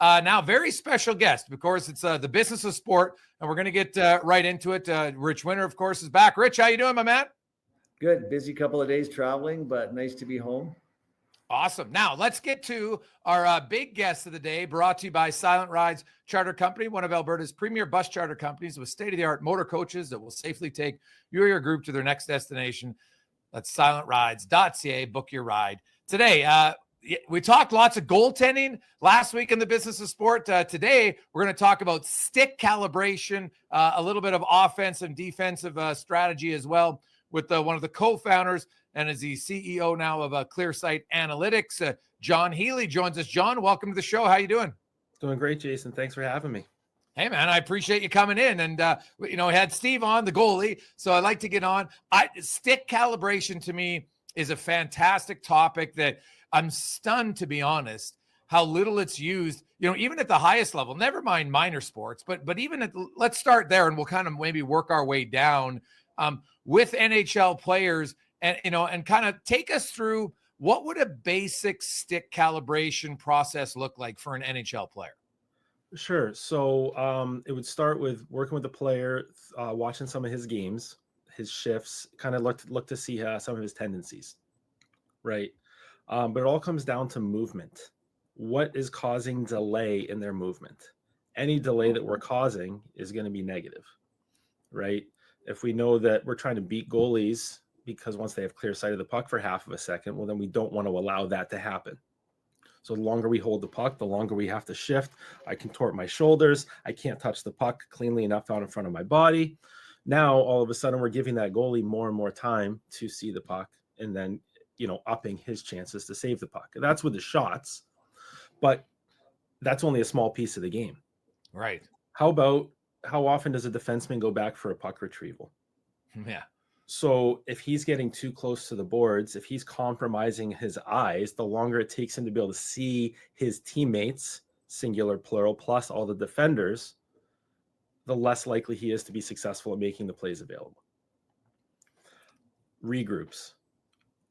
Now, very special guest. Of course, it's the business of sport, and we're going to get right into it. Rich Winter, of course, is back. Rich, how you doing, my man? Good. Busy couple of days traveling, but nice to be home. Awesome. Now, let's get to our big guest of the day, brought to you by Silent Rides Charter Company, one of Alberta's premier bus charter companies with state-of-the-art motor coaches that will safely take you or your group to their next destination. That's silentrides.ca. Book your ride today. We talked lots of goaltending last week in the business of sport. Today, we're going to talk about stick calibration, a little bit of offensive and defensive strategy as well with one of the co-founders and is the CEO now of ClearSight Analytics. John Healy joins us. John, welcome to the show. How you doing? Doing great, Jason. Thanks for having me. Hey, man, I appreciate you coming in. And, we had Steve on, the goalie, so I'd like to get on. Stick calibration to me is a fantastic topic that I'm stunned, to be honest, how little it's used, even at the highest level, never mind minor sports, but even let's start there and we'll kind of maybe work our way down with NHL players and kind of take us through what would a basic stick calibration process look like for an NHL player? Sure. So it would start with working with the player, watching some of his games, his shifts, kind of look to see some of his tendencies, right? But it all comes down to movement. What is causing delay in their movement? Any delay that we're causing is going to be negative, right? If we know that we're trying to beat goalies because once they have clear sight of the puck for half of a second, well, then we don't want to allow that to happen. So the longer we hold the puck, the longer we have to shift. I contort my shoulders. I can't touch the puck cleanly enough out in front of my body. Now, all of a sudden, we're giving that goalie more and more time to see the puck and then, upping his chances to save the puck. That's with the shots, but that's only a small piece of the game. Right. How often does a defenseman go back for a puck retrieval? Yeah. So if he's getting too close to the boards, if he's compromising his eyes, the longer it takes him to be able to see his teammates, singular, plural, plus all the defenders, the less likely he is to be successful at making the plays available. Regroups.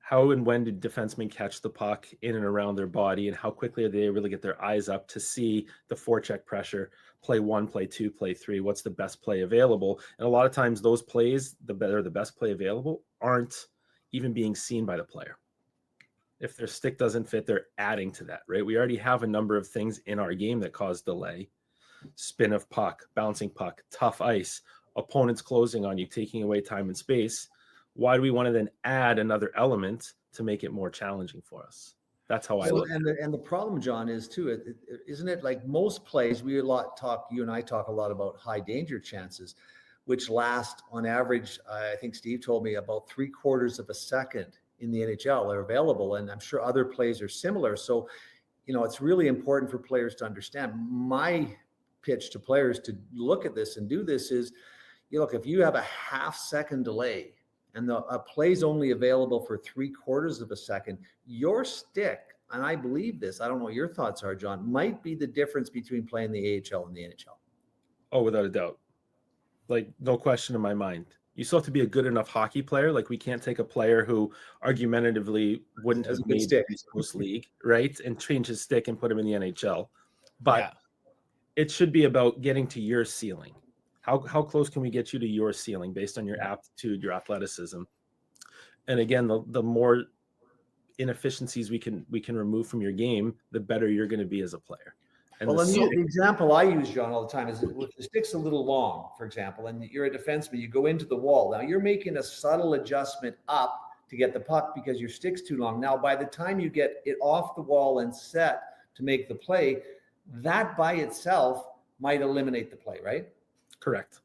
How and when do defensemen catch the puck in and around their body, and how quickly are they able to get their eyes up to see the forecheck pressure, play 1, play 2, play 3, what's the best play available? And a lot of times those plays, the best play available, aren't even being seen by the player. If their stick doesn't fit, they're adding to that, right? We already have a number of things in our game that cause delay. Spin of puck, bouncing puck, tough ice, opponents closing on you, taking away time and space. Why do we want to then add another element to make it more challenging for us? That's how I look. And the problem, John, is too, isn't it like most plays, you and I talk a lot about high danger chances, which last on average, I think Steve told me about 3/4 of a second in the NHL are available. And I'm sure other plays are similar. So, it's really important for players to understand. My pitch to players to look at this and do this is, look, if you have a half-second delay, and a play's only available for 3/4 of a second, your stick, and I believe this, I don't know what your thoughts are, John, might be the difference between playing the AHL and the NHL. Oh, without a doubt. Like, no question in my mind. You still have to be a good enough hockey player. Like, we can't take a player who argumentatively wouldn't have made the East Coast League, right, and change his stick and put him in the NHL. But it should be about getting to your ceiling. How close can we get you to your ceiling based on your aptitude, your athleticism? And again, the more inefficiencies we can remove from your game, the better you're going to be as a player. And the example I use, John, all the time is if the stick's a little long, for example, and you're a defenseman, you go into the wall. Now you're making a subtle adjustment up to get the puck because your stick's too long. Now, by the time you get it off the wall and set to make the play, that by itself might eliminate the play, right? Correct.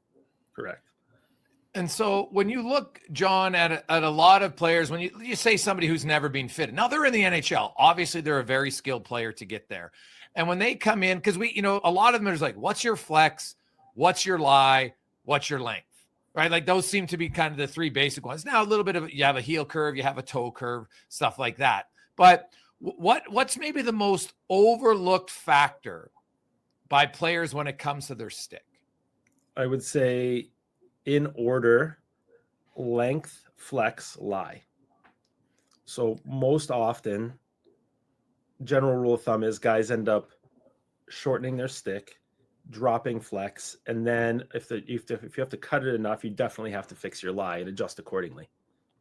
And so when you look, John, at a lot of players, when you say somebody who's never been fitted, now they're in the NHL, obviously they're a very skilled player to get there. And when they come in, because a lot of them is like, what's your flex? What's your lie? What's your length? Right? Like those seem to be kind of the three basic ones. Now a little bit of, you have a heel curve, you have a toe curve, stuff like that. But what's maybe the most overlooked factor by players when it comes to their stick? I would say in order, length, flex, lie. So most often, general rule of thumb is guys end up shortening their stick, dropping flex, and then if you have to cut it enough, you definitely have to fix your lie and adjust accordingly.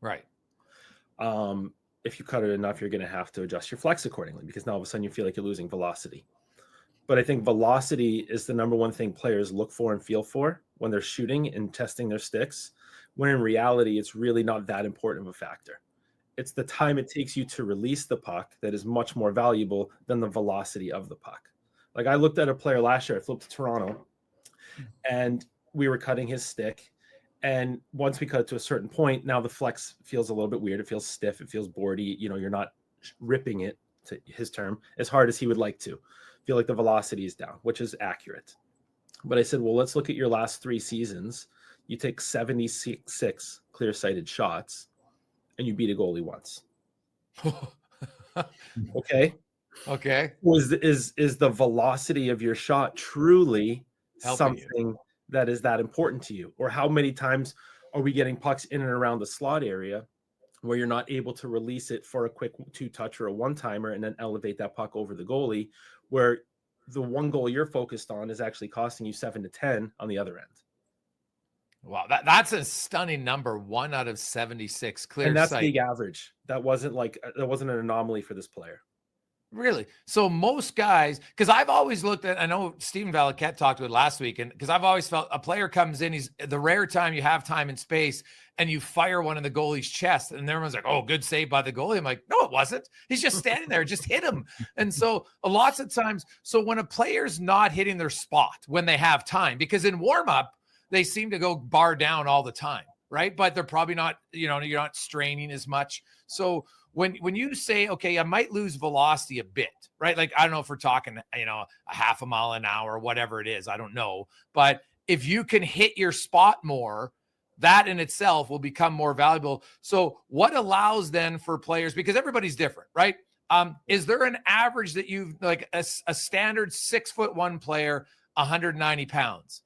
Right. If you cut it enough, you're going to have to adjust your flex accordingly, because now all of a sudden you feel like you're losing velocity. But I think velocity is the number one thing players look for and feel for when they're shooting and testing their sticks, when in reality, it's really not that important of a factor. It's the time it takes you to release the puck that is much more valuable than the velocity of the puck. Like, I looked at a player last year, I flipped to Toronto, and we were cutting his stick. And once we cut it to a certain point, now the flex feels a little bit weird. It feels stiff. It feels boardy. You know, you're not ripping it, to his term, as hard as he would like to. Feel like the velocity is down, which is accurate. But I said, well, let's look at your last 3 seasons. You take 76 clear-sighted shots, and you beat a goalie once. Okay. Okay. Is the velocity of your shot truly Helping something that is that important to you? Or how many times are we getting pucks in and around the slot area where you're not able to release it for a quick 2-touch or a one-timer and then elevate that puck over the goalie, where the one goal you're focused on is actually costing you 7 to 10 on the other end? Wow, that's a stunning number. 1 out of 76 clear And that's sight. league average. That wasn't an anomaly for this player. Really? So most guys, because I've always looked at, I know Stephen Valaquette talked to it last week, and because I've always felt a player comes in, he's the rare time you have time and space, and you fire one in the goalie's chest, and everyone's like, oh, good save by the goalie. I'm like, no, it wasn't. He's just standing there, just hit him. And so lots of times, so when a player's not hitting their spot when they have time, because in warm-up, they seem to go bar down all the time, right? But they're probably not, you're not straining as much. So when you say, okay, I might lose velocity a bit, right? Like, I don't know if we're talking, a half a mile an hour, whatever it is, I don't know. But if you can hit your spot more, that in itself will become more valuable. So what allows then for players, because everybody's different, right? Is there an average that you've, like a standard 6'1" player, 190 pounds?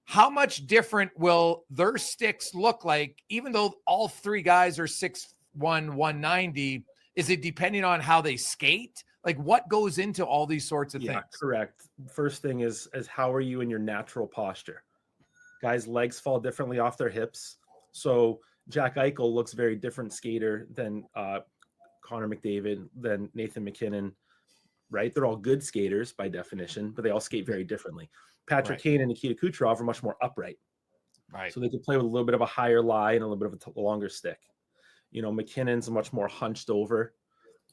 How much different will their sticks look like, even though all 3 guys are 6'1", 190? Is it depending on how they skate? Like, what goes into all these sorts of things? Correct. First thing is how are you in your natural posture? Guys' legs fall differently off their hips. So Jack Eichel looks very different skater than Connor McDavid, than Nathan McKinnon, right? They're all good skaters by definition, but they all skate very differently. Patrick Kane and Nikita Kucherov are much more upright. Right. So they could play with a little bit of a higher lie and a little bit of a longer stick. McKinnon's much more hunched over.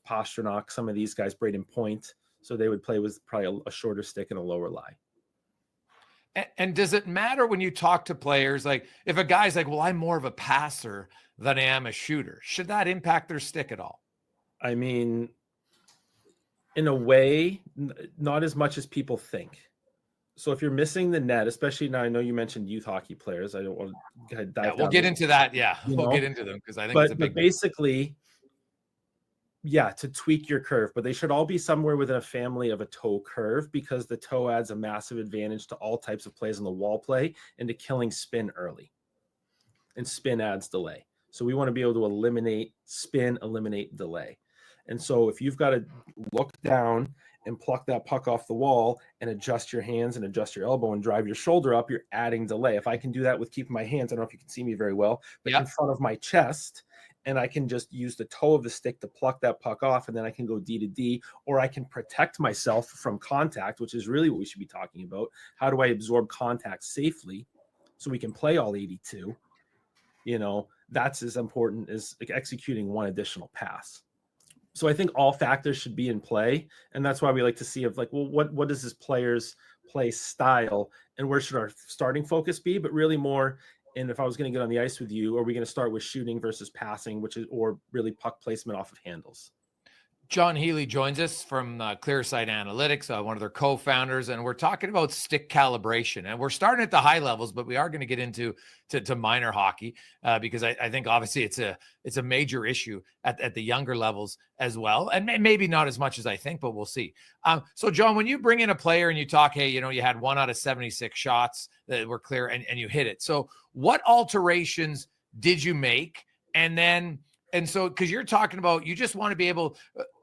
Pasternak, some of these guys, Braden Point. So they would play with probably a shorter stick and a lower lie. And does it matter when you talk to players, like if a guy's like, well, I'm more of a passer than I am a shooter, should that impact their stick at all? I mean, in a way, not as much as people think. So if you're missing the net, especially now, I know you mentioned youth hockey players. I don't want to dive down. We'll get into that. Yeah, we'll get into them because I think it's a big. But basically, to tweak your curve, but they should all be somewhere within a family of a toe curve, because the toe adds a massive advantage to all types of plays in the wall play and to killing spin early. And spin adds delay. So we want to be able to eliminate spin, eliminate delay. And so if you've got to look down and pluck that puck off the wall and adjust your hands and adjust your elbow and drive your shoulder up, you're adding delay. If I can do that with keeping my hands, I don't know if you can see me very well, but in front of my chest, and I can just use the toe of the stick to pluck that puck off, and then I can go D to D, or I can protect myself from contact, which is really what we should be talking about. How do I absorb contact safely so we can play all 82? That's as important as like executing one additional pass. So I think all factors should be in play. And that's why we like to see what is this player's play style and where should our starting focus be, but really more. And if I was going to get on the ice with you, are we going to start with shooting versus passing, or really puck placement off of handles? John Healy joins us from ClearSight Analytics, one of their co-founders, and we're talking about stick calibration. And we're starting at the high levels, but we are going to get into minor hockey because I think obviously it's a major issue at the younger levels as well, and maybe not as much as I think, but we'll see. So John, when you bring in a player and you talk, hey, you had 1 out of 76 shots that were clear and you hit it. So what alterations did you make? And so, because you're talking about, you just want to be able,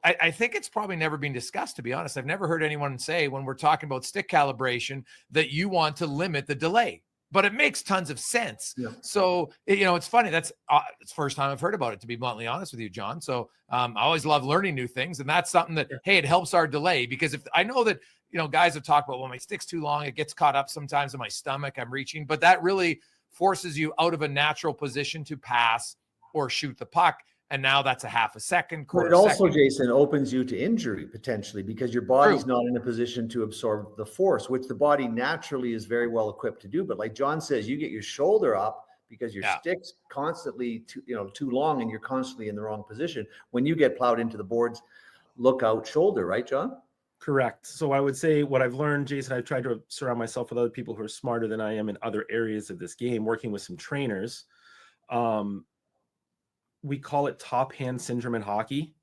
I think it's probably never been discussed, to be honest. I've never heard anyone say when we're talking about stick calibration that you want to limit the delay, but it makes tons of sense. Yeah. So, it's funny. It's the first time I've heard about it, to be bluntly honest with you, John. So I always love learning new things. And that's something that, hey, it helps our delay, because if I know that, guys have talked about, well, my stick's too long, it gets caught up sometimes in my stomach, I'm reaching, but that really forces you out of a natural position to pass or shoot the puck. And now that's a half a second. But it also, Jason, opens you to injury potentially, because your body's not in a position to absorb the force, which the body naturally is very well equipped to do. But like John says, you get your shoulder up because your stick's constantly too long, and you're constantly in the wrong position. When you get plowed into the boards, look out shoulder, right, John? Correct. So I would say what I've learned, Jason, I've tried to surround myself with other people who are smarter than I am in other areas of this game, working with some trainers. We call it top hand syndrome in hockey,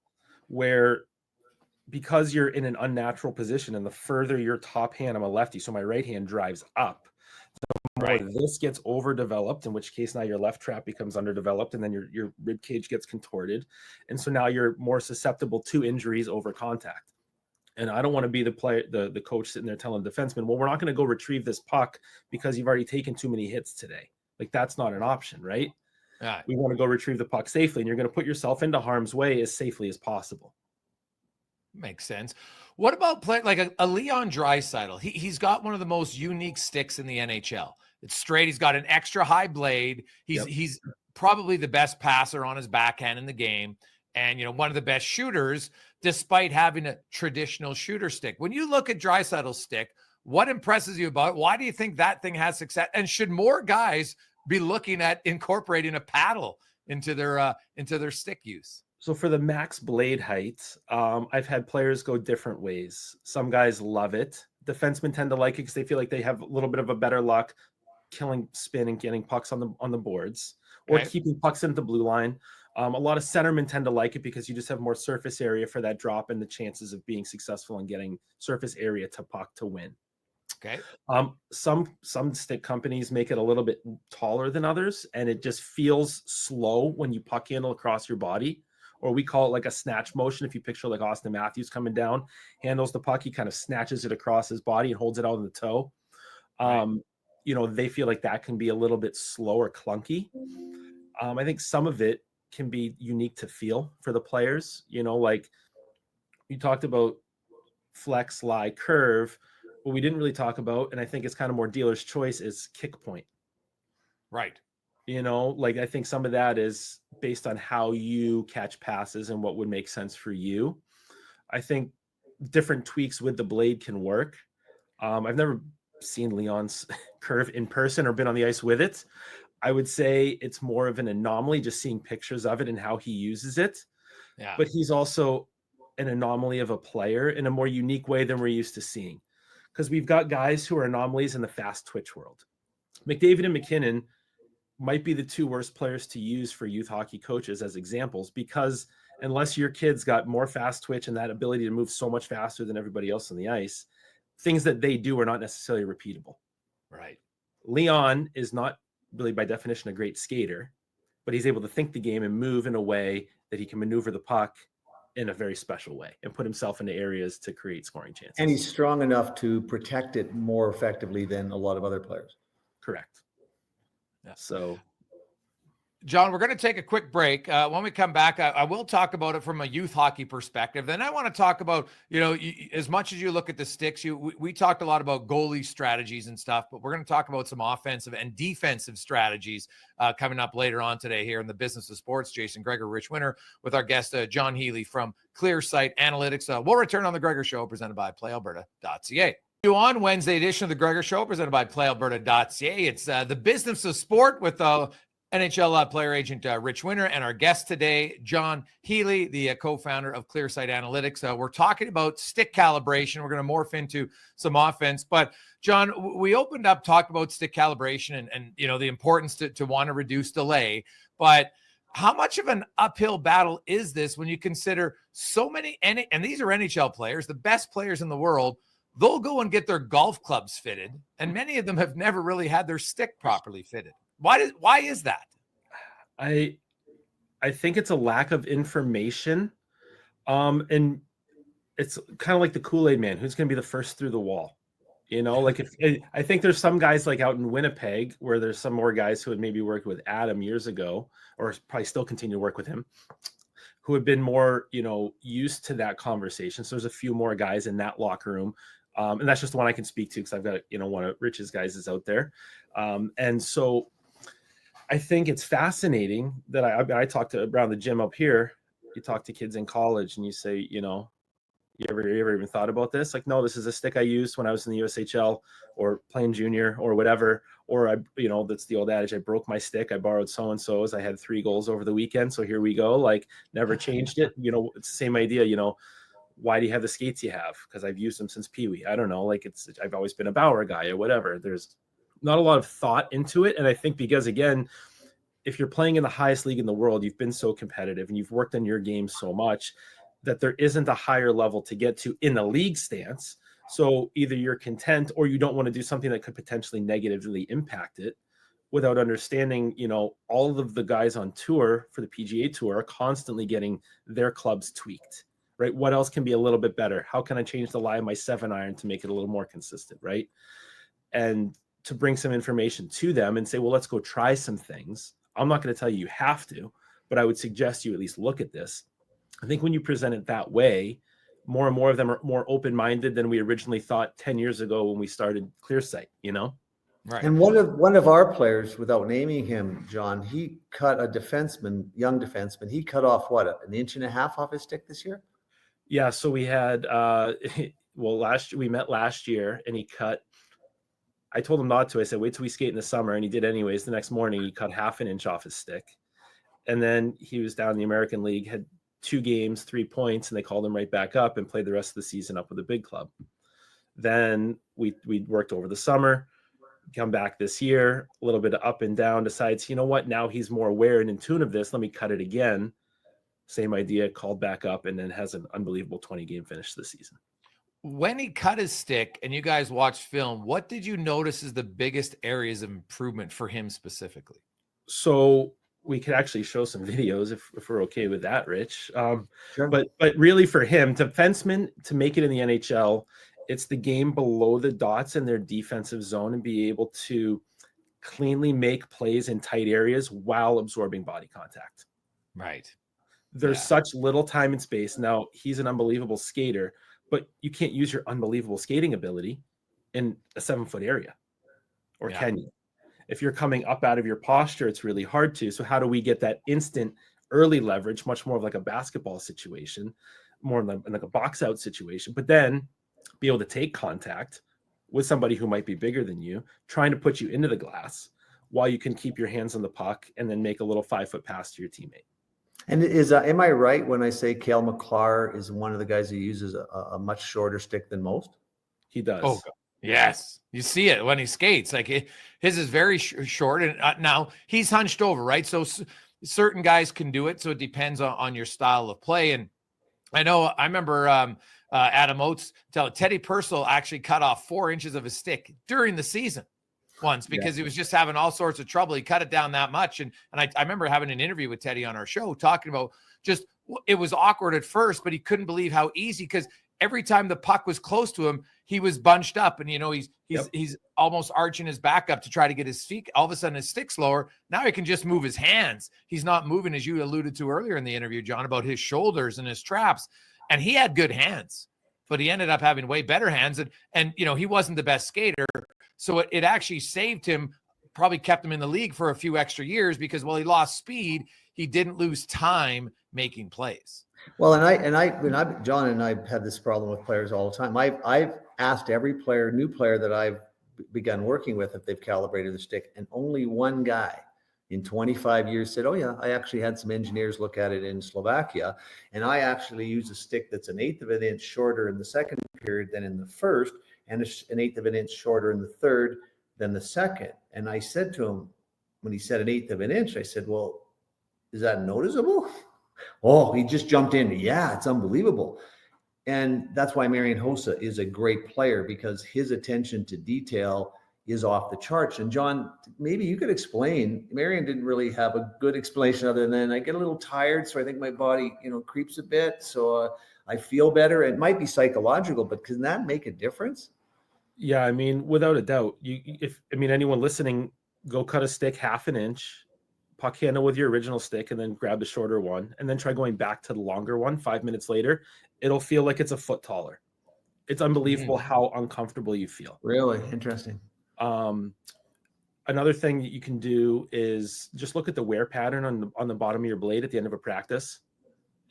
where because you're in an unnatural position, and the further your top hand, I'm a lefty, so my right hand drives up, the more this gets overdeveloped, in which case now your left trap becomes underdeveloped, and then your rib cage gets contorted. And so now you're more susceptible to injuries over contact. And I don't want to be the coach sitting there telling the defenseman, well, we're not going to go retrieve this puck because you've already taken too many hits today. Like, that's not an option, right? We want to go retrieve the puck safely, and you're going to put yourself into harm's way as safely as possible. Makes sense. What about playing like a Leon Draisaitl? He's got one of the most unique sticks in the NHL. It's straight. He's got an extra high blade. He's probably the best passer on his backhand in the game, and one of the best shooters, despite having a traditional shooter stick. When you look at Draisaitl's stick, what impresses you about it? Why do you think that thing has success? And should more guys be looking at incorporating a paddle into their stick use? So for the max blade height, I've had players go different ways. Some guys love it. Defensemen tend to like it because they feel like they have a little bit of a better luck killing spin and getting pucks on the boards, or keeping pucks into the blue line. A lot of centermen tend to like it because you just have more surface area for that drop and the chances of being successful and getting surface area to puck to win. Okay. Some stick companies make it a little bit taller than others, and it just feels slow when you puck handle across your body, or we call it like a snatch motion. If you picture like Austin Matthews coming down, handles the puck, he kind of snatches it across his body and holds it out in the toe. They feel like that can be a little bit slow or clunky. I think some of it can be unique to feel for the players. Like you talked about flex, lie, curve. What we didn't really talk about, and I think it's kind of more dealer's choice, is kick point. Right. I think some of that is based on how you catch passes and what would make sense for you. I think different tweaks with the blade can work. I've never seen Leon's curve in person or been on the ice with it. I would say it's more of an anomaly, just seeing pictures of it and how he uses it. Yeah. But he's also an anomaly of a player in a more unique way than we're used to seeing. Because we've got guys who are anomalies in the fast twitch world. McDavid and McKinnon might be the two worst players to use for youth hockey coaches as examples, because unless your kid's got more fast twitch and that ability to move so much faster than everybody else on the ice, things that they do are not necessarily repeatable. Right. Leon is not really by definition a great skater, but he's able to think the game and move in a way that he can maneuver the puck in a very special way and put himself into areas to create scoring chances. And he's strong enough to protect it more effectively than a lot of other players. Correct. Yeah. So, John, we're going to take a quick break. When we come back, I will talk about it from a youth hockey perspective. Then I want to talk about, as much as you look at the sticks, we talked a lot about goalie strategies and stuff, but we're going to talk about some offensive and defensive strategies coming up later on today here in the Business of Sports. Jason Gregor, Rich Winter, with our guest, John Healy from ClearSight Analytics. We'll return on the Gregor Show, presented by PlayAlberta.ca. On Wednesday edition of the Gregor Show, presented by PlayAlberta.ca. It's the Business of Sport with NHL player agent Rich Winter, and our guest today, John Healy, the co-founder of ClearSight Analytics. We're talking about stick calibration. We're going to morph into some offense. But, John, we opened up, talked about stick calibration and the importance to want to reduce delay. But how much of an uphill battle is this when you consider so many, and these are NHL players, the best players in the world, they'll go and get their golf clubs fitted, and many of them have never really had their stick properly fitted. Why is that? I think it's a lack of information. And it's kind of like the Kool-Aid man, who's going to be the first through the wall. Like I think there's some guys like out in Winnipeg where there's some more guys who had maybe worked with Adam years ago, or probably still continue to work with him, who have been more, used to that conversation. So there's a few more guys in that locker room. And that's just the one I can speak to because I've got, one of Rich's guys is out there. And so I think it's fascinating that I talk to around the gym up here. You talk to kids in college and you say, you ever even thought about this? Like, no, this is a stick I used when I was in the USHL or playing junior or whatever. Or that's the old adage. I broke my stick. I borrowed so-and-so's. I had 3 goals over the weekend. So here we go. Like, never changed it. It's the same idea, why do you have the skates you have? Because I've used them since Pee Wee. I don't know. Like I've always been a Bauer guy or whatever. There's not a lot of thought into it. And I think because again, if you're playing in the highest league in the world, you've been so competitive and you've worked on your game so much that there isn't a higher level to get to in the league stance. So either you're content or you don't want to do something that could potentially negatively impact it without understanding, all of the guys on tour for the PGA Tour are constantly getting their clubs tweaked, right? What else can be a little bit better? How can I change the lie of my 7-iron to make it a little more consistent, right? And to bring some information to them and say, well, let's go try some things. I'm not going to tell you have to, but I would suggest you at least look at this. I think when you present it that way, more and more of them are more open-minded than we originally thought 10 years ago when we started ClearSight, Right. And one of our players, without naming him, John, he cut a young defenseman. He cut off an inch and a half off his stick this year? Yeah. So we had, we met last year and he cut, I told him not to. I said, wait till we skate in the summer. And he did anyways. The next morning, he cut half an inch off his stick. And then he was down in the American League, had 2 games, 3 points, and they called him right back up and played the rest of the season up with a big club. Then we worked over the summer, come back this year, a little bit of up and down, decides, you know what, now he's more aware and in tune of this. Let me cut it again. Same idea, called back up, and then has an unbelievable 20-game finish this season. When he cut his stick and you guys watched film, what did you notice as the biggest areas of improvement for him specifically? So we could actually show some videos if we're okay with that, Rich. Sure. But really for him, defensemen, to make it in the NHL, it's the game below the dots in their defensive zone and be able to cleanly make plays in tight areas while absorbing body contact. Right. There's such little time and space. Now, he's an unbelievable skater, but you can't use your unbelievable skating ability in a 7-foot area, or can you? If you're coming up out of your posture, it's really hard to. So how do we get that instant early leverage, much more of like a basketball situation, more like a box out situation, but then be able to take contact with somebody who might be bigger than you, trying to put you into the glass while you can keep your hands on the puck and then make a little 5-foot pass to your teammate. And am I right when I say Cale McClar is one of the guys who uses a much shorter stick than most? He does. Oh, yes. You see it when he skates. Like his is very short. And now he's hunched over, right? So certain guys can do it. So it depends on your style of play. And I remember Adam Oates tell Teddy Purcell actually cut off 4 inches of his stick during the season once because he was just having all sorts of trouble. He cut it down that much. And I remember having an interview with Teddy on our show talking about just, it was awkward at first, but he couldn't believe how easy, because every time the puck was close to him, he was bunched up and, he's almost arching his back up to try to get his feet. All of a sudden his stick's lower. Now he can just move his hands. He's not moving, as you alluded to earlier in the interview, John, about his shoulders and his traps. And he had good hands, but he ended up having way better hands. And he wasn't the best skater. So it actually saved him, probably kept him in the league for a few extra years because while he lost speed, he didn't lose time making plays. Well, John and I have this problem with players all the time. I've asked every new player that I've begun working with if they've calibrated the stick, and only one guy in 25 years said, oh yeah, I actually had some engineers look at it in Slovakia, and I actually use a stick that's 1/8 of an inch shorter in the second period than in the first, and 1/8 of an inch shorter in the third than the second. And I said to him, when he said 1/8 of an inch, I said, well, is that noticeable? Oh, he just jumped in. Yeah, it's unbelievable. And that's why Marian Hossa is a great player, because his attention to detail is off the charts. And John, maybe you could explain. Marion didn't really have a good explanation other than I get a little tired, so I think my body, creeps a bit. So I feel better. It might be psychological, but can that make a difference? Yeah, I mean, without a doubt. Anyone listening, go cut a stick 1/2 inch, puck handle with your original stick, and then grab the shorter one, and then try going back to the longer one 5 minutes later. It'll feel like it's a foot taller. It's unbelievable how uncomfortable you feel. Really interesting. Another thing that you can do is just look at the wear pattern on the bottom of your blade at the end of a practice.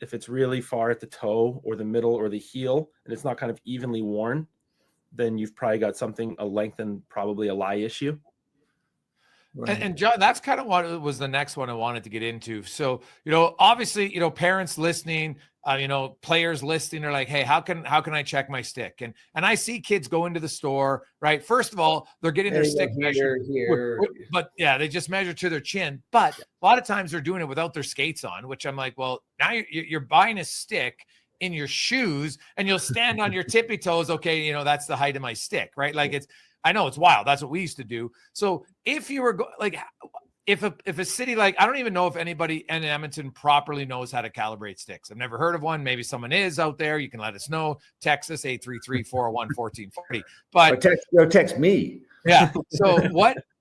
If it's really far at the toe or the middle or the heel, and it's not kind of evenly worn, then you've probably got a length and probably a lie issue. Right. And John, that's kind of what was the next one I wanted to get into. So, obviously, parents listening, players listening are like, hey, how can I check my stick? And I see kids go into the store, right? First of all, they're getting their stick measured here. But yeah, they just measure to their chin. But a lot of times they're doing it without their skates on, which I'm like, well, now you're buying a stick in your shoes and you'll stand on your tippy toes. Okay. That's the height of my stick, right? Like I know it's wild. That's what we used to do. So if you were if a city like, I don't even know if anybody in Edmonton properly knows how to calibrate sticks. I've never heard of one. Maybe someone is out there. You can let us know. Text us 833-401-1440. But text me. Yeah. So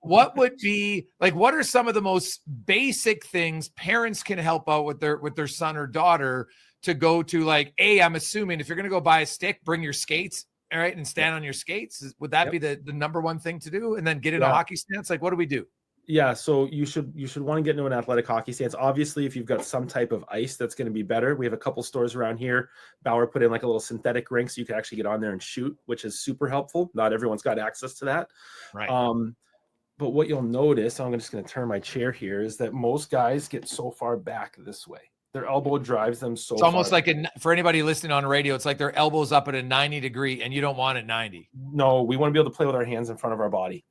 what would be like, what are some of the most basic things parents can help out with their son or daughter to go to? Like, I'm assuming if you're going to go buy a stick, bring your skates. All right. And stand on your skates. Would that be the number one thing to do? And then get in a hockey stance? Like, what do we do? Yeah. So you should want to get into an athletic hockey stance. Obviously, if you've got some type of ice, that's going to be better. We have a couple stores around here. Bauer put in like a little synthetic rink so you can actually get on there and shoot, which is super helpful. Not everyone's got access to that. Right. But what you'll notice, I'm just going to turn my chair here, is that most guys get so far back this way. Their elbow drives them so far. It's almost like for anybody listening on radio, it's like their elbow's up at a 90 degree and you don't want it 90. No, we want to be able to play with our hands in front of our body.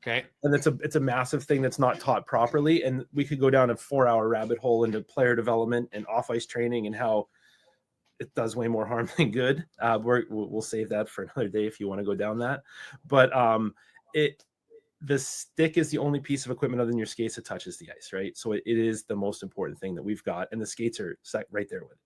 Okay. And it's a massive thing that's not taught properly. And we could go down a 4-hour rabbit hole into player development and off-ice training and how it does way more harm than good. We'll save that for another day if you want to go down that. But the stick is the only piece of equipment other than your skates that touches the ice, right? So it is the most important thing that we've got, and the skates are right there with it.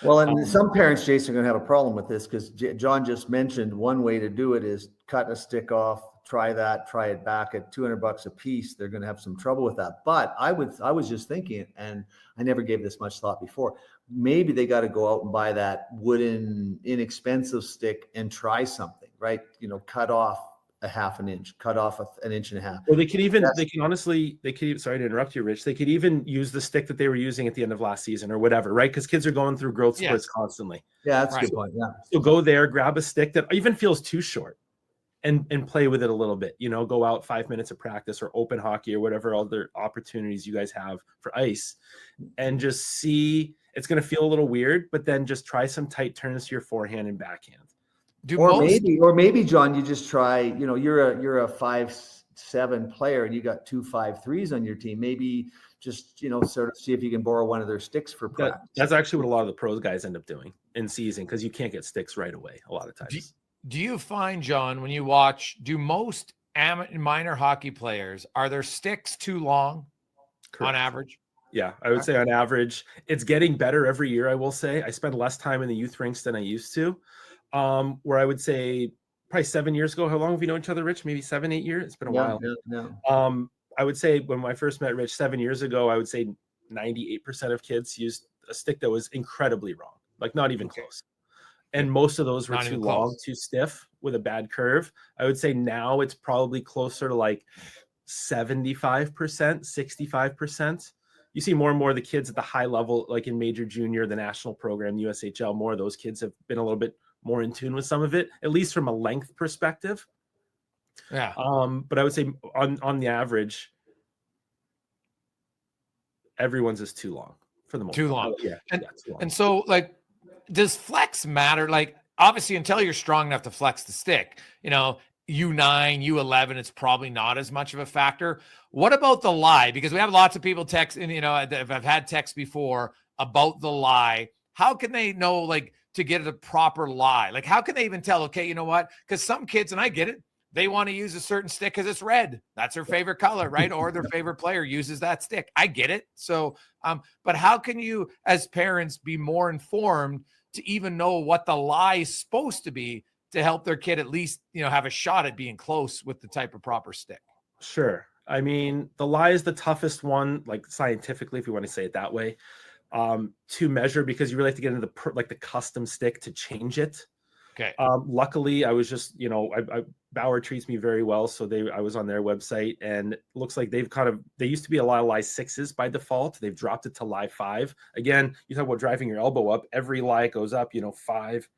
Well, and some parents, Jason, are going to have a problem with this because John just mentioned one way to do it is cut a stick off, try it back at $200 a piece. They're going to have some trouble with that. But I was just thinking, and I never gave this much thought before, maybe they got to go out and buy that wooden, inexpensive stick and try something, right? Cut off a 1/2 inch, cut off an inch and a half. Or sorry to interrupt you, Rich. They could even use the stick that they were using at the end of last season or whatever, right? Because kids are going through growth spurts constantly. Yeah, that's a good point. Yeah. So go there, grab a stick that even feels too short and play with it a little bit, go out 5 minutes of practice or open hockey or whatever other opportunities you guys have for ice and just see. It's going to feel a little weird, but then just try some tight turns to your forehand and backhand. Maybe John, you just try, you're a 5'7" player and you got 2 5'3s on your team. Maybe just, sort of see if you can borrow one of their sticks for practice. That's actually what a lot of the pros guys end up doing in season because you can't get sticks right away a lot of times. Do you find, John, when you watch, do most minor hockey players, are their sticks too long? Correct. On average? Yeah, I would say on average, it's getting better every year, I will say. I spend less time in the youth rinks than I used to. Where I would say probably 7 years ago. How long have we known each other, Rich? Maybe 7-8 years. It's been a while. Yeah. I would say when I first met Rich 7 years ago, I would say 98% of kids used a stick that was incredibly wrong, like not even close. And most of those were too long, too stiff with a bad curve. I would say now it's probably closer to like 75%, 65%. You see more and more of the kids at the high level, like in major junior, the national program, USHL, more of those kids have been a little bit more in tune with some of it, at least from a length perspective. Yeah. But I would say on the average, everyone's is too long for the most part. Too long. Yeah. Too long. And so like, does flex matter? Like, obviously until you're strong enough to flex the stick, U9, U11, it's probably not as much of a factor. What about the lie? Because we have lots of people text, and I've had texts before about the lie. How can they know, like, to get a proper lie? Like, how can they even tell, okay, you know what? Because some kids, and I get it, they want to use a certain stick because it's red. That's their favorite color, right? Or their favorite player uses that stick. I get it. So, but how can you as parents be more informed to even know what the lie is supposed to be to help their kid at least, have a shot at being close with the type of proper stick? Sure. I mean, the lie is the toughest one, like scientifically, if you want to say it that way, to measure, because you really have to get into the custom stick to change it. Okay. Luckily, I was just, Bauer treats me very well. So I was on their website, and it looks like they used to be a lot of lie 6s by default. They've dropped it to lie 5. Again, you talk about driving your elbow up. Every lie goes up, 5,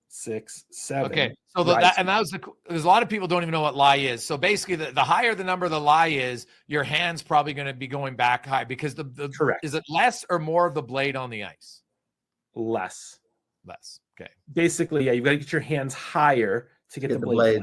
6, 7. Okay. So there's a lot of people don't even know what lie is. So basically the higher the number of the lie is, your hand's probably going to be going back high, because Correct. Is it less or more of the blade on the ice? Less. Okay. Basically, yeah, you've got to get your hands higher to get the blade.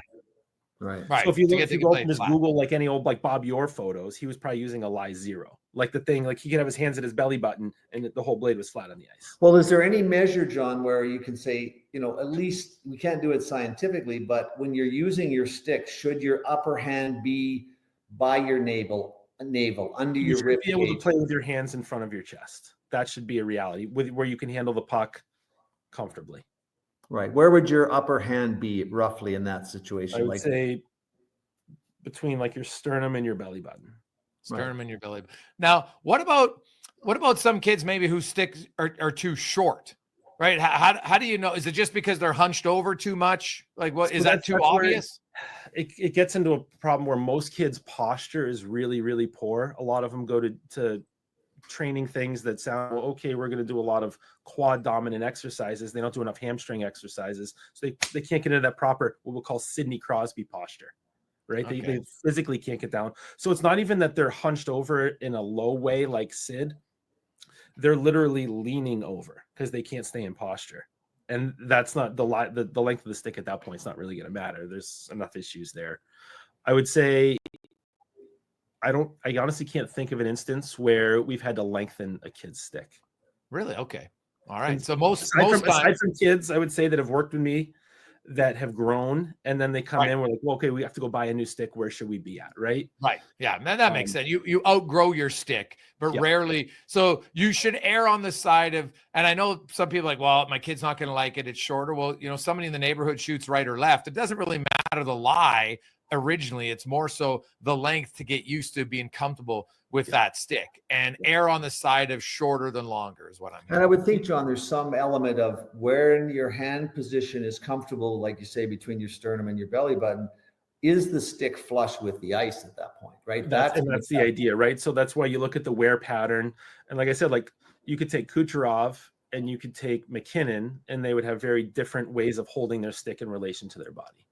Right. So if you go up and just Google like any old like Bob Orr photos, he was probably using a lie 0. Like the thing, like he could have his hands at his belly button and the whole blade was flat on the ice. Well, is there any measure, John, where you can say, at least we can't do it scientifically, but when you're using your stick, should your upper hand be by your navel under your rib cage? You should be able to play with your hands in front of your chest. That should be a reality where you can handle the puck comfortably. Right. Where would your upper hand be roughly in that situation? I would say between like your sternum and your belly button. Sternum and your belly. Now, what about some kids maybe whose sticks are too short, right? How do you know? Is it just because they're hunched over too much? Like, what is that too obvious? It gets into a problem where most kids' posture is really, really poor. A lot of them go to training things that sound, well, okay, we're going to do a lot of quad dominant exercises. They don't do enough hamstring exercises. So they can't get into that proper, what we'll call Sidney Crosby posture, right? Okay. They physically can't get down. So it's not even that they're hunched over in a low way like Sid. They're literally leaning over because they can't stay in posture. And that's not the length of the stick at that point. It's not really going to matter. There's enough issues there. I would say, I honestly can't think of an instance where we've had to lengthen a kid's stick. Really? Okay. All right. So aside from kids, I would say that have worked with me that have grown, and then they come in, we're like, well, okay, we have to go buy a new stick. Where should we be at? Right. Right. Yeah. That makes sense. You outgrow your stick, but rarely. So you should err on the side of, and I know some people are like, well, my kid's not going to like it. It's shorter. Well, somebody in the neighborhood shoots right or left. It doesn't really matter the lie. Originally, it's more so the length to get used to being comfortable with that stick, and err on the side of shorter than longer is what I'm hearing. And I would think, John, there's some element of where in your hand position is comfortable, like you say, between your sternum and your belly button. Is the stick flush with the ice at that point, right? That's the idea, right? So that's why you look at the wear pattern. And like I said, like you could take Kucherov and you could take McKinnon, and they would have very different ways of holding their stick in relation to their body.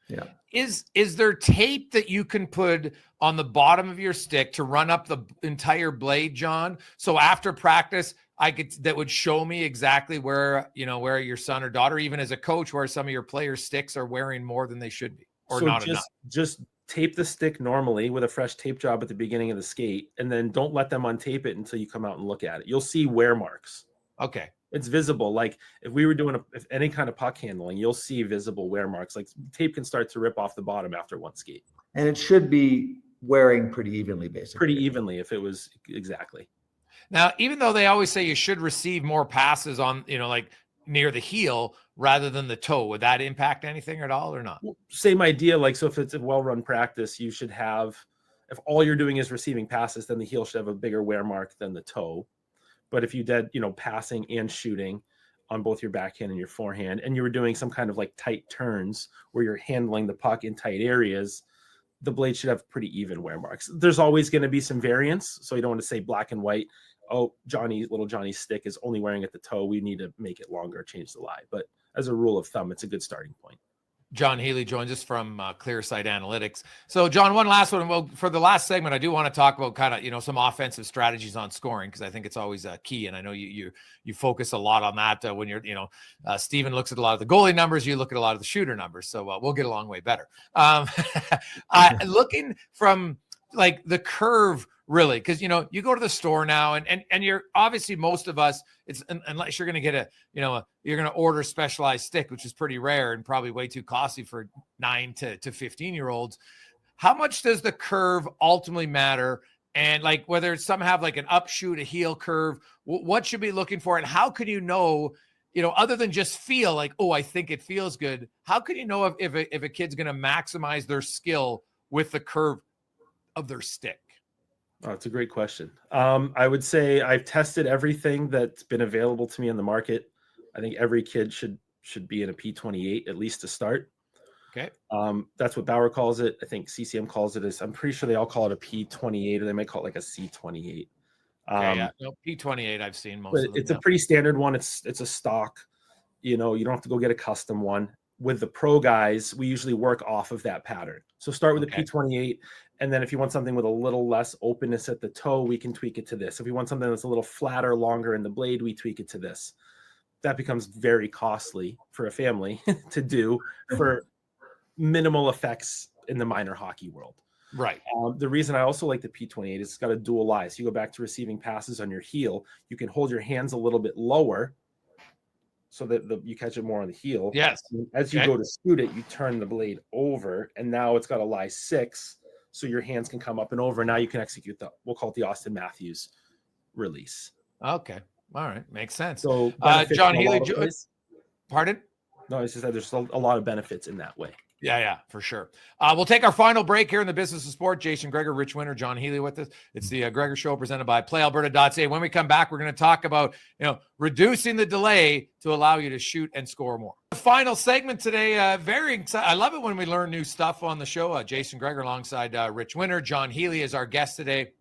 Yeah. Is there tape that you can put on the bottom of your stick to run up the entire blade, John? So after practice, that would show me exactly where your son or daughter, even as a coach, where some of your players' sticks are wearing more than they should be, or not enough. Just tape the stick normally with a fresh tape job at the beginning of the skate, and then don't let them untape it until you come out and look at it. You'll see wear marks. Okay. It's visible. Like if we were doing any kind of puck handling, you'll see visible wear marks. Like tape can start to rip off the bottom after one skate. And it should be wearing pretty evenly, basically. Pretty evenly if it was exactly. Now, even though they always say you should receive more passes on, like near the heel rather than the toe, would that impact anything at all or not? Well, same idea. Like, so if it's a well-run practice, you should have, if all you're doing is receiving passes, then the heel should have a bigger wear mark than the toe. But if you did, passing and shooting on both your backhand and your forehand, and you were doing some kind of like tight turns where you're handling the puck in tight areas, the blade should have pretty even wear marks. There's always going to be some variance. So you don't want to say black and white. Oh, little Johnny's stick is only wearing at the toe. We need to make it longer, change the lie. But as a rule of thumb, it's a good starting point. John Healy joins us from Clearsight Analytics. So, John, one last one. Well, for the last segment, I do want to talk about kind of, some offensive strategies on scoring, because I think it's always key. And I know you focus a lot on that when you're, Steven looks at a lot of the goalie numbers. You look at a lot of the shooter numbers. So we'll get along way better. Looking from like the curve really? Because, you know, you go to the store now and you're obviously, most of us, it's unless you're going to get you're going to order specialized stick, which is pretty rare and probably way too costly for 9 to 15-year-olds. How much does the curve ultimately matter? And like, whether some have like an upshoot, a heel curve, what should be looking for? And how can you know, other than just feel like, oh, I think it feels good. How can you know if a kid's going to maximize their skill with the curve of their stick? Oh, it's a great question. I would say I've tested everything that's been available to me on the market. I think every kid should be in a P28 at least to start. Okay. That's what Bauer calls it. I think CCM calls it I'm pretty sure they all call it a P28, or they might call it like a C28. Okay, yeah. No, P28 I've seen most of them. It's a pretty standard one. It's a stock. You don't have to go get a custom one. With the pro guys, we usually work off of that pattern. So start with a P28, and then if you want something with a little less openness at the toe, we can tweak it to this. If you want something that's a little flatter, longer in the blade, we tweak it to this. That becomes very costly for a family to do for minimal effects in the minor hockey world. Right. The reason I also like the P28 is it's got a dual eye. So you go back to receiving passes on your heel, you can hold your hands a little bit lower so that you catch it more on the heel. Yes. As you go to shoot it, you turn the blade over, and now it's got a lie 6, so your hands can come up and over. Now you can execute we'll call it the Austin Matthews release. Okay. All right. Makes sense. So John Healy, pardon? No, it's just that there's a lot of benefits in that way. Yeah, for sure. We'll take our final break here in the business of sport. Jason Gregor, Rich Winter, John Healy with us. It's the Gregor Show presented by PlayAlberta.ca. When we come back, we're going to talk about, reducing the delay to allow you to shoot and score more. The final segment today, very exciting. I love it when we learn new stuff on the show. Jason Gregor alongside Rich Winter. John Healy is our guest today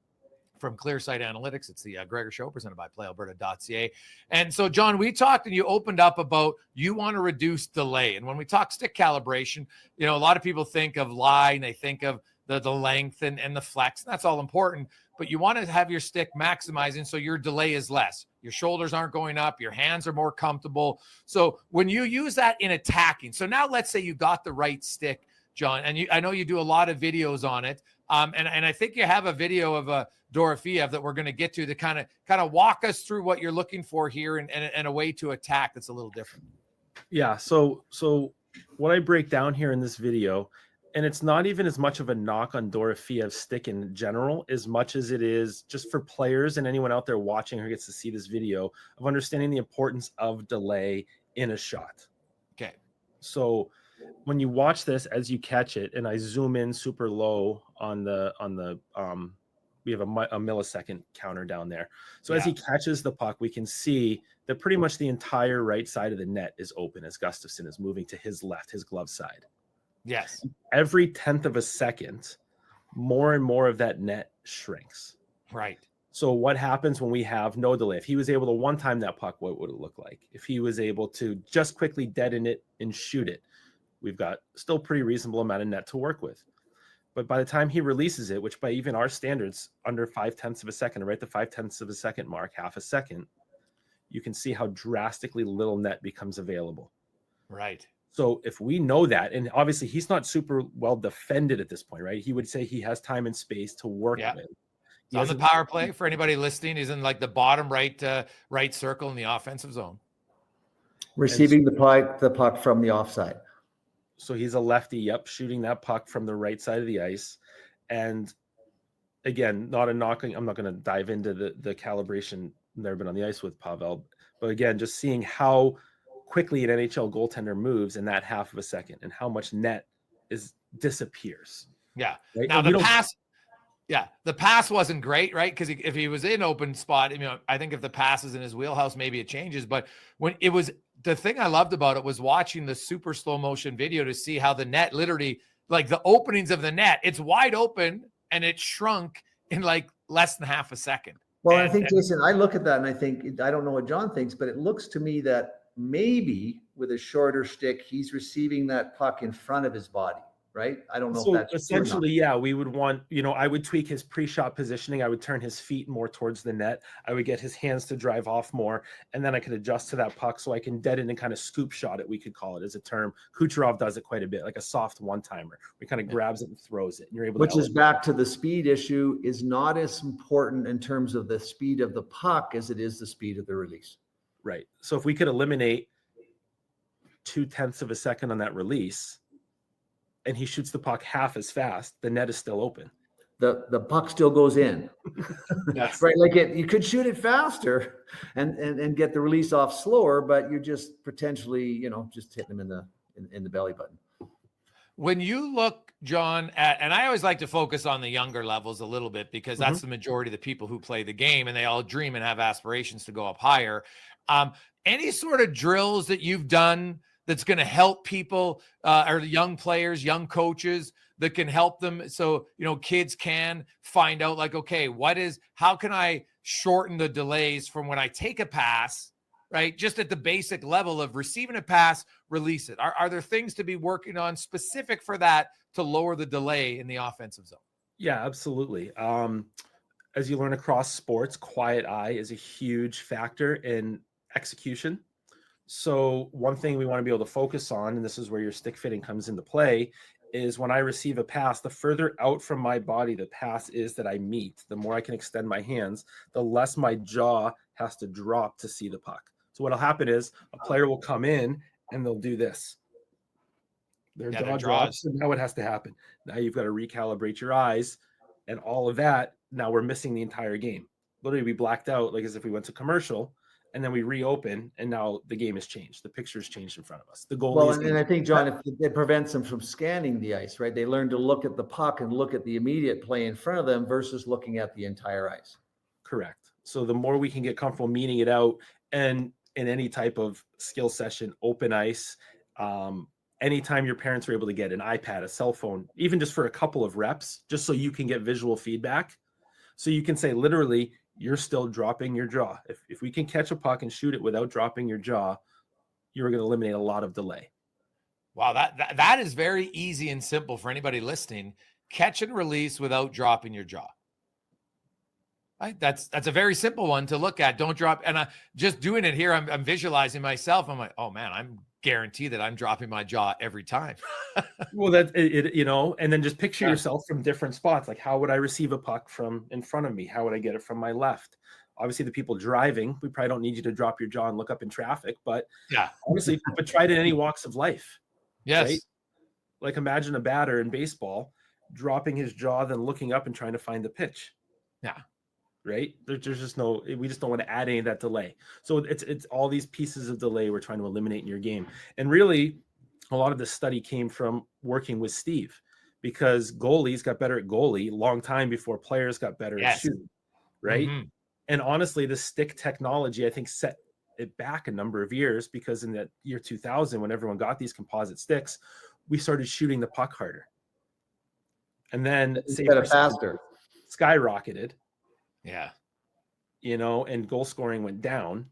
from Clearsight Analytics. It's the Gregor Show presented by PlayAlberta.ca. And so, John, we talked and you opened up about you want to reduce delay. And when we talk stick calibration, a lot of people think of lie and they think of the length and the flex. And that's all important. But you want to have your stick maximizing so your delay is less. Your shoulders aren't going up. Your hands are more comfortable. So when you use that in attacking, so now let's say you got the right stick, John, and I know you do a lot of videos on it. And I think you have a video of Dorofeev that we're going to get to kind of walk us through what you're looking for here and a way to attack that's a little different. Yeah. So what I break down here in this video, and it's not even as much of a knock on Dorofeev's stick in general, as much as it is just for players and anyone out there watching who gets to see this video, of understanding the importance of delay in a shot. Okay. So when you watch this, as you catch it, and I zoom in super low on the we have a millisecond counter down there. So as he catches the puck, we can see that pretty much the entire right side of the net is open as Gustafsson is moving to his left, his glove side. Yes. Every 10th of a second, more and more of that net shrinks. Right. So what happens when we have no delay? If he was able to one time that puck, what would it look like? If he was able to just quickly deaden it and shoot it, we've got still pretty reasonable amount of net to work with. But by the time he releases it, which by even our standards, under 0.5 of a second, right, the 0.5 of a second mark, half a second, you can see how drastically little net becomes available. Right. So if we know that, and obviously he's not super well defended at this point, right? He would say he has time and space to work with. On the power play, for anybody listening, he's in like the bottom right circle in the offensive zone. Receiving the puck from the offside. So he's a lefty, shooting that puck from the right side of the ice. And again, not a knocking. I'm not going to dive into the calibration. Never been on the ice with Pavel. But again, just seeing how quickly an NHL goaltender moves in that half of a second and how much net disappears. Yeah. Right? Now the pass wasn't great, right? Because if he was in open spot, I think if the pass is in his wheelhouse, maybe it changes. But when it was, the thing I loved about it was watching the super slow motion video to see how the net literally, like the openings of the net, it's wide open and it shrunk in like less than half a second. Well, I think, Jason, I look at that and I think, I don't know what John thinks, but it looks to me that maybe with a shorter stick, he's receiving that puck in front of his body, right? I don't know if So that's true or not. essentially, yeah, we would want, I would tweak his pre-shot positioning. I would turn his feet more towards the net. I would get his hands to drive off more. And then I could adjust to that puck so I can dead in and kind of scoop shot it, we could call it as a term. Kucherov does it quite a bit, like a soft one-timer. He kind of grabs it and throws it. And you're able Which to is back to the speed issue, is not as important in terms of the speed of the puck as it is the speed of the release. Right. So if we could eliminate 0.2 of a second on that release, and he shoots the puck half as fast, the net is still open. The puck still goes in. That's right. Like you could shoot it faster and get the release off slower, but you're just potentially, just hitting them in the belly button. When you look, John, and I always like to focus on the younger levels a little bit, because that's the majority of the people who play the game, and they all dream and have aspirations to go up higher. Any sort of drills that you've done that's going to help people or young players, young coaches that can help them? So, kids can find out, like, okay, how can I shorten the delays from when I take a pass, right? Just at the basic level of receiving a pass, release it. Are there things to be working on specific for that to lower the delay in the offensive zone? Yeah, absolutely. As you learn across sports, quiet eye is a huge factor in execution. So one thing we want to be able to focus on, and this is where your stick fitting comes into play, is when I receive a pass, the further out from my body the pass is that I meet, the more I can extend my hands, the less my jaw has to drop to see the puck. So what'll happen is a player will come in and they'll do this. Their jaw drops, and now what has to happen? Now you've got to recalibrate your eyes and all of that. Now we're missing the entire game. Literally, we blacked out like as if we went to commercial, and then we reopen, and now the game has changed. The picture's changed in front of us. The goal is. And I think, John, if it prevents them from scanning the ice, right? They learn to look at the puck and look at the immediate play in front of them versus looking at the entire ice. Correct. So the more we can get comfortable meeting it out, and in any type of skill session, open ice, anytime your parents are able to get an iPad, a cell phone, even just for a couple of reps, just so you can get visual feedback. So you can say, literally, you're still dropping your jaw. If we can catch a puck and shoot it without dropping your jaw, you're going to eliminate a lot of delay. Wow, that is very easy and simple for anybody listening. Catch and release without dropping your jaw. Right? That's a very simple one to look at. Don't drop. And just doing it here, I'm visualizing myself. I'm like, oh man, I'm guaranteed that I'm dropping my jaw every time. Well, that it and then just picture yourself from different spots. Like, how would I receive a puck from in front of me? How would I get it from my left? Obviously, the people driving, we probably don't need you to drop your jaw and look up in traffic, but honestly, but try it in any walks of life. Yes. Right? Like, imagine a batter in baseball dropping his jaw, then looking up and trying to find the pitch. Yeah. Right? There's just we just don't want to add any of that delay. So it's all these pieces of delay we're trying to eliminate in your game. And really, a lot of this study came from working with Steve, because goalies got better at goalie long time before players got better at shooting. Right? Mm-hmm. And honestly, the stick technology, I think, set it back a number of years, because in the year 2000, when everyone got these composite sticks, we started shooting the puck harder. And then faster skyrocketed. Yeah. And goal scoring went down.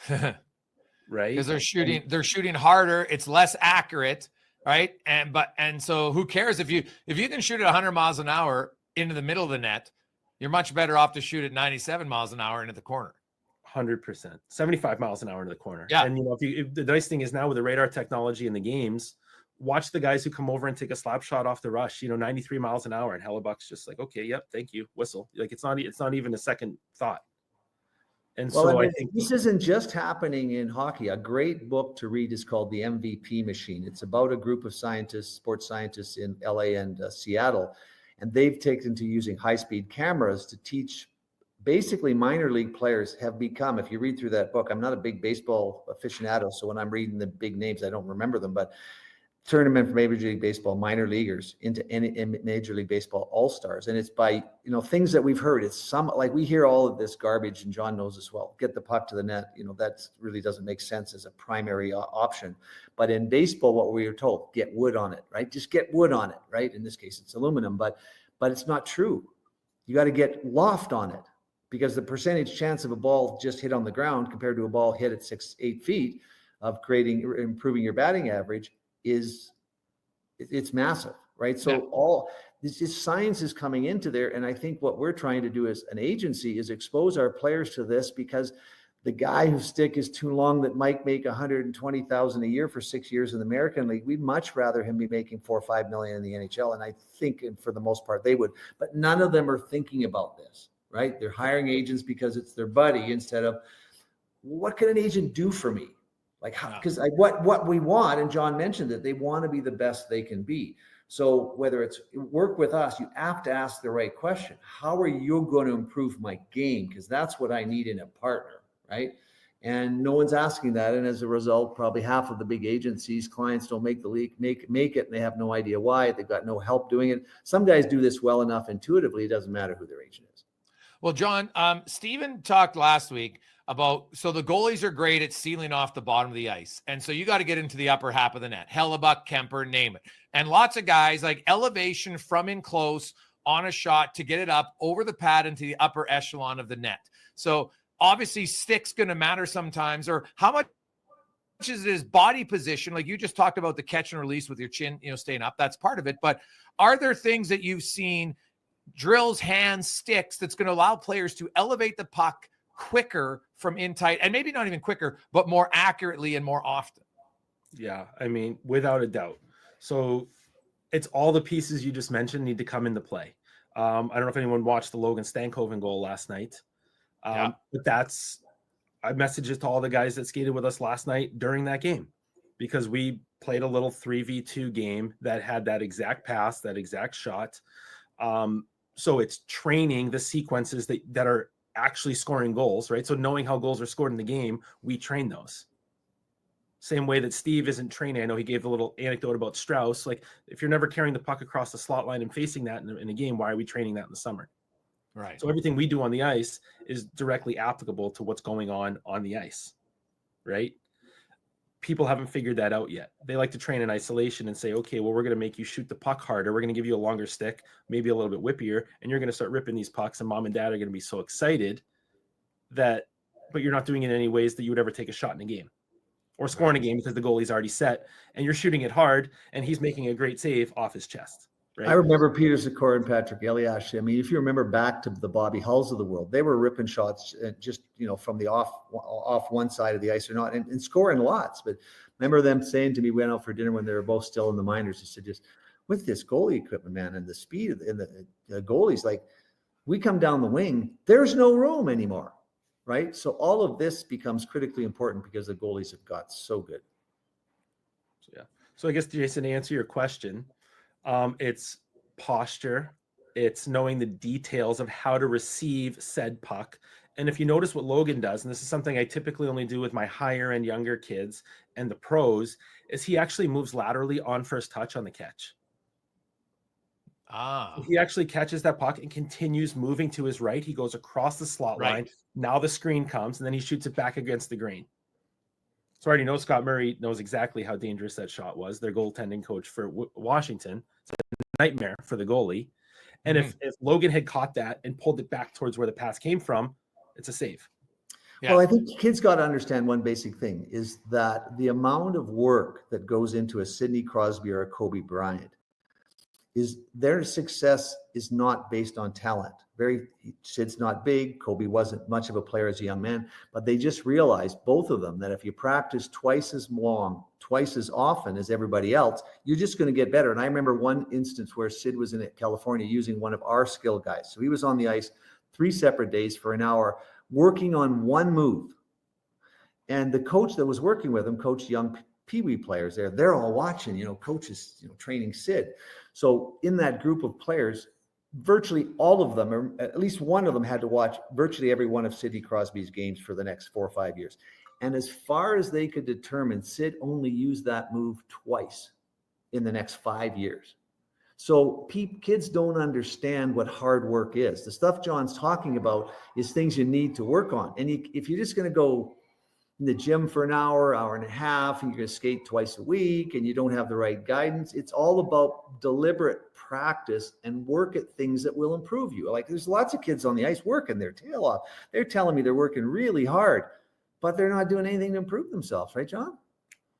Right? Because they're shooting harder. It's less accurate. Right. And so who cares if you can shoot at 100 miles an hour into the middle of the net, you're much better off to shoot at 97 miles an hour into the corner. 100%, 75 miles an hour into the corner. Yeah. And if the nice thing is now with the radar technology in the games, watch the guys who come over and take a slap shot off the rush, 93 miles an hour, and Hellebuck's just like, okay, yep, thank you, whistle. Like, it's not even a second thought. And I think this isn't just happening in hockey. A great book to read is called The MVP Machine. It's about a group of scientists, sports scientists in LA and Seattle, and they've taken to using high-speed cameras to teach. Basically, minor league players have become, if you read through that book, I'm not a big baseball aficionado, so when I'm reading the big names, I don't remember them, but tournament from Major League Baseball minor leaguers into Major League Baseball all-stars. And it's by, things that we've heard. It's like we hear all of this garbage, and John knows as well. Get the puck to the net. That really doesn't make sense as a primary option. But in baseball, what we were told, get wood on it, right? Just get wood on it, right? In this case, it's aluminum, but it's not true. You got to get loft on it, because the percentage chance of a ball just hit on the ground compared to a ball hit at 6-8 feet of improving your batting average it's massive, right? So all this is science is coming into there. And I think what we're trying to do as an agency is expose our players to this, because the guy whose stick is too long that might make 120,000 a year for 6 years in the American League, we'd much rather him be making 4 or 5 million in the NHL. And I think for the most part they would, but none of them are thinking about this, right? They're hiring agents because it's their buddy, instead of what can an agent do for me? Like how, because what we want, and John mentioned that they want to be the best they can be. So whether it's work with us, you have to ask the right question. How are you going to improve my game? Because that's what I need in a partner. Right. And no one's asking that. And as a result, probably half of the big agencies, clients don't make the league, make it, and they have no idea why. They've got no help doing it. Some guys do this well enough intuitively. It doesn't matter who their agent is. Well, John, Steven talked last week about, so the goalies are great at sealing off the bottom of the ice. And so you got to get into the upper half of the net, Hellebuck, Kemper, name it. And lots of guys like elevation from in close on a shot to get it up over the pad into the upper echelon of the net. So obviously stick's going to matter sometimes, or how much is his body position? Like you just talked about the catch and release with your chin, staying up. That's part of it. But are there things that you've seen, drills, hands, sticks, that's going to allow players to elevate the puck quicker from in tight, and maybe not even quicker, but more accurately and more often? Yeah, I mean, without a doubt. So it's all the pieces you just mentioned need to come into play. I don't know if anyone watched the Logan Stankoven goal last night. But I messaged it to all the guys that skated with us last night during that game, because we played a little 3v2 game that had that exact pass, that exact shot. So it's training the sequences that are actually scoring goals, right? So knowing how goals are scored in the game, we train those. Same way that Steve isn't training. I know he gave a little anecdote about Strauss. Like, if you're never carrying the puck across the slot line and facing that in a game, why are we training that in the summer? Right. So everything we do on the ice is directly applicable to what's going on the ice, right? People haven't figured that out yet. They like to train in isolation and say, okay, well, we're going to make you shoot the puck harder. We're going to give you a longer stick, maybe a little bit whippier, and you're going to start ripping these pucks, and mom and dad are going to be so excited but you're not doing it in any ways that you would ever take a shot in a game or score in a game, because the goalie's already set and you're shooting it hard and he's making a great save off his chest. Right. I remember Peter Sikora and Patrick Elias. I mean, if you remember back to the Bobby Hulls of the world, they were ripping shots just, from the off one side of the ice or not, and scoring lots. But remember them saying to me, we went out for dinner when they were both still in the minors. He said, just with this goalie equipment, man, and the speed and the goalies, like, we come down the wing, there's no room anymore. Right. So all of this becomes critically important because the goalies have got so good. So I guess, Jason, to answer your question, it's posture. It's knowing the details of how to receive said puck. And if you notice what Logan does, and this is something I typically only do with my higher end younger kids and the pros, is he actually moves laterally on first touch on the catch. He actually catches that puck and continues moving to his right. He goes across the slot line. Now the screen comes, and then he shoots it back against the grain. So I already know Scott Murray knows exactly how dangerous that shot was. Their goaltending coach for Washington. It's a nightmare for the goalie. And if Logan had caught that and pulled it back towards where the pass came from, it's a save. Yeah. Well, I think kids got to understand one basic thing is that the amount of work that goes into a Sidney Crosby or a Kobe Bryant is their success is not based on talent. Sid's not big. Kobe wasn't much of a player as a young man, but they just realized, both of them, that if you practice twice as long, twice as often as everybody else, you're just going to get better. And I remember one instance where Sid was in California using one of our skill guys. So he was on the ice 3 separate days for an hour working on one move. And the coach that was working with him coached young Pee-wee players there. They're all watching, coaches, training Sid. So in that group of players, virtually all of them, or at least one of them, had to watch virtually every one of Sidney Crosby's games for the next 4 or 5 years. And as far as they could determine, Sid only used that move twice in the next 5 years. So kids don't understand what hard work is. The stuff John's talking about is things you need to work on. And if you're just going to go in the gym for an hour, hour and a half, and you're going to skate twice a week and you don't have the right guidance, it's all about deliberate practice and work at things that will improve you. Like, there's lots of kids on the ice working their tail off. They're telling me they're working really hard, but they're not doing anything to improve themselves. Right, John?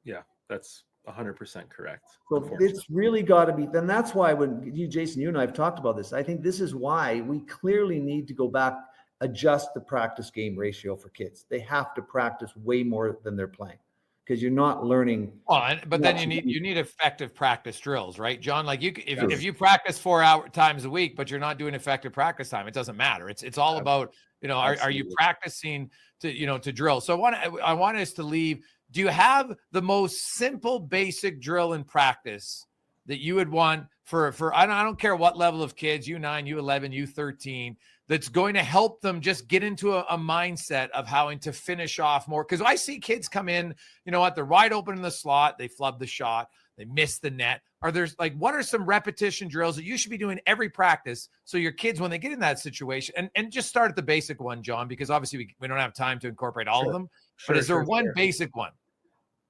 Yeah, that's 100% correct. So it's really got to be, then that's why when Jason, you and I have talked about this, I think this is why we clearly need to go back, adjust the practice game ratio for kids. They have to practice way more than they're playing because you're not learning. But then you need effective practice drills, right, John? Like if you practice 4 times a week, but you're not doing effective practice time, it doesn't matter. It's all about, are you practicing to drill? So I want us to leave. Do you have the most simple basic drill in practice that you would want for I don't care what level of kids, U9, U11, U13, that's going to help them just get into a mindset of having to finish off more? Because I see kids come in, they're wide open in the slot, they flub the shot, they miss the net. What are some repetition drills that you should be doing every practice so your kids, when they get in that situation, and just start at the basic one, John, because obviously we don't have time to incorporate all of them. But is there one basic one?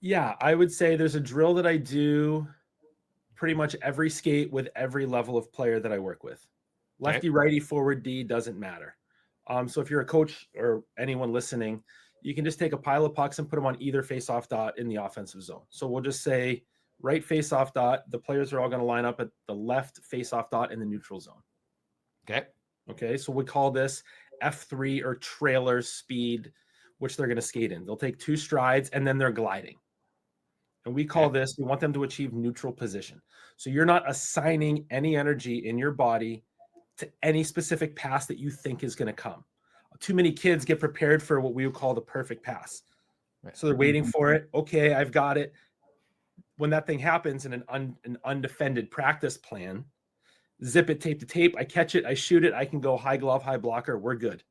Yeah, I would say there's a drill that I do pretty much every skate with every level of player that I work with. Lefty, righty, forward, D, doesn't matter. So if you're a coach or anyone listening, you can just take a pile of pucks and put them on either face-off dot in the offensive zone. So we'll just say right face-off dot. The players are all going to line up at the left face-off dot in the neutral zone. Okay. So we call this F3 or trailer speed, which they're going to skate in. They'll take 2 strides and then they're gliding. And we call this, we want them to achieve neutral position. So you're not assigning any energy in your body to any specific pass that you think is going to come. Too many kids get prepared for what we would call the perfect pass. So they're waiting for it. Okay, I've got it. When that thing happens in an undefended practice plan, zip it tape to tape, I catch it, I shoot it, I can go high glove, high blocker, we're good.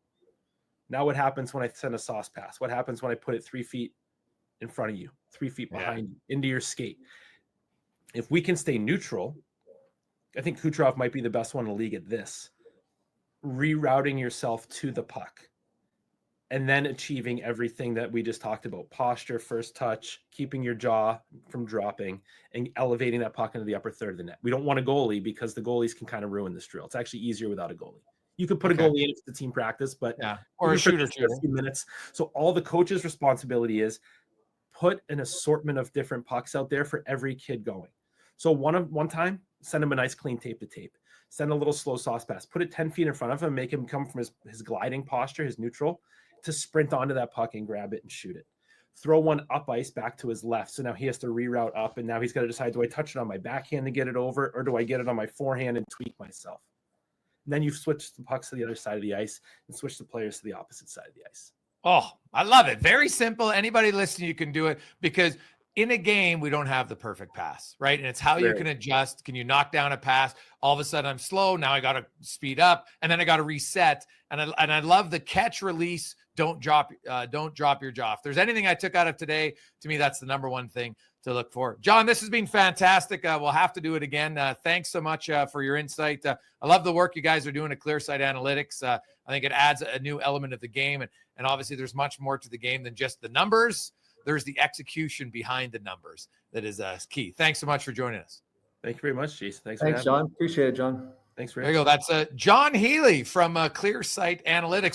Now what happens when I send a sauce pass? What happens when I put it 3 feet in front of you, 3 feet behind you, into your skate? If we can stay neutral, I think Kucherov might be the best one in the league at this. Rerouting yourself to the puck and then achieving everything that we just talked about. Posture, first touch, keeping your jaw from dropping, and elevating that puck into the upper third of the net. We don't want a goalie because the goalies can kind of ruin this drill. It's actually easier without a goalie. You could put a goalie in if it's a team practice, but or a shooter too. A few minutes. So all the coach's responsibility is put an assortment of different pucks out there for every kid going. So one time, send him a nice clean tape to tape. Send a little slow sauce pass. Put it 10 feet in front of him, make him come from his gliding posture, his neutral, to sprint onto that puck and grab it and shoot it. Throw one up ice back to his left. So now he has to reroute up, and now he's got to decide, do I touch it on my backhand to get it over, or do I get it on my forehand and tweak myself? And then you switch the pucks to the other side of the ice and switch the players to the opposite side of the ice. Oh, I love it. Very simple. Anybody listening, you can do it, because in a game, we don't have the perfect pass, right? And it's how you can adjust. Can you knock down a pass? All of a sudden I'm slow. Now I got to speed up, and then I got to reset. And I love the catch, release. Don't drop your jaw. If there's anything I took out of today, to me, that's the number one thing to look for. John, this has been fantastic. We'll have to do it again. Thanks so much for your insight. I love the work you guys are doing at Clearsight Analytics. I think it adds a new element of the game. And obviously there's much more to the game than just the numbers. There's the execution behind the numbers that is key. Thanks so much for joining us. Thank you very much, Jason. Thanks, John. Appreciate it, John. Thanks, Rick. There you go. That's John Healy from Clearsight Analytics.